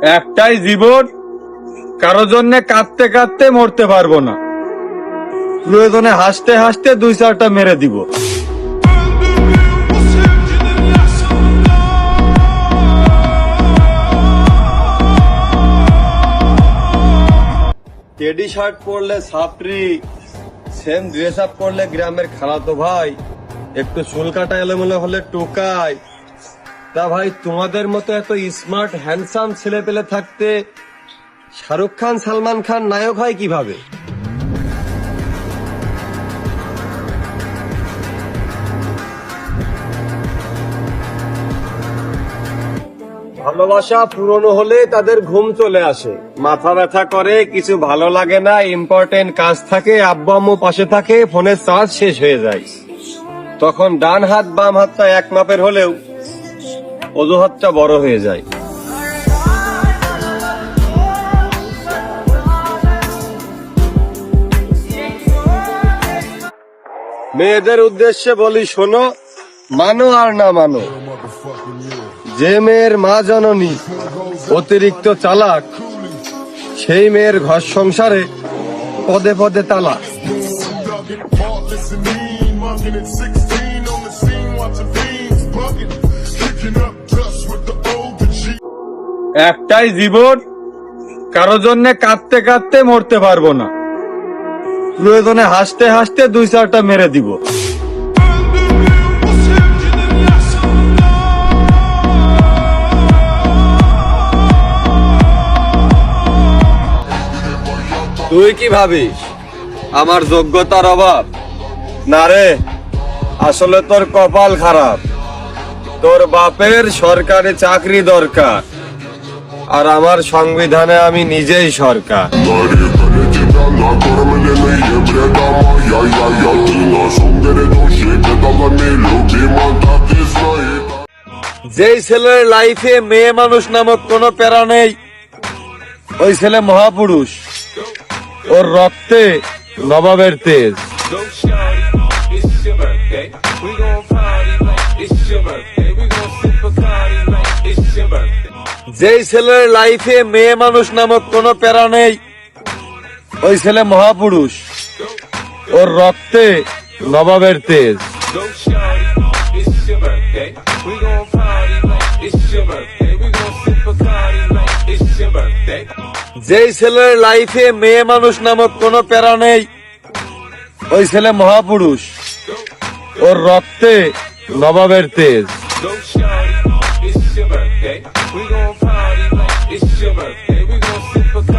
একটাই জীবন, কারো জন্য কাঁদতে কাঁদতে মরতে পারবো না। প্রয়োজনে হাসতে হাসতে 2-4টা মেরে দিব। টেডি শার্ট পরলে ছাত্রী, সেম ড্রেস আপ করলে গ্রামের খালাতো ভাই, একটু চুল কাটা এলোমেলো হলে টোকাই। তা ভাই, তোমাদের মতো এত স্মার্ট হ্যান্ডসাম ছেলে পেলে থাকতে শাহরুখ খান সালমান খান নায়ক হয় কিভাবে? ভালোবাসা পুরনো হলে তাদের ঘুম চলে আসে, মাথা ব্যথা করে, কিছু ভালো লাগে না, ইম্পর্টেন্ট কাজ থাকে, আব্বু আম্মু পাশে থাকে, ফোনের চার্জ শেষ হয়ে যায়। তখন ডান হাত বাম হাতটা এক মাপের হলেও অজুহাতটা বড় হয়ে যায়। মেয়েদের উদ্দেশ্যে বলি, শোনো, মানো আর না মানো, যে মেয়ের মা জননী অতিরিক্ত চালাক, সেই মেয়ের ঘর সংসারে পদে পদে তালাক। একটাই জীবন, কারো জন্য কাঁদতে কাঁদতে মরতে পারবো না। প্রয়োজনে হাসতে হাসতে 2-4টা মেরে দিব। তুই কি ভাবিস আমার যোগ্যতার অভাব? না রে, আসলে তোর কপাল খারাপ। তোর বাপের সরকারি চাকরি দরকার, আর আমার সংবিধানে আমি নিজেই সরকার। যেই ছেলের লাইফে মেয়ে মানুষ নামক কোনো প্যারা নেই, ওই ছেলে মহাপুরুষ। ওর রক্তে নবাবের তেজ। যেই ছেলের লাইফে মেয়ে মানুষ নামক কোনো প্যারা নেই, ওই ছেলে মহাপুরুষ। ওর রক্তে নবাবের তেজ। যেই ছেলের লাইফে মেয়ে মানুষ নামক কোনো প্যারা নেই, ওই ছেলে মহাপুরুষ। ওর রক্তে নবাবের তেজ। যেই ছেলের লাইফে মেয়ে মানুষ নামক কোনো প্যারা নেই, ওই ছেলে মহাপুরুষ। ওর রক্তে নবাবের তেজ।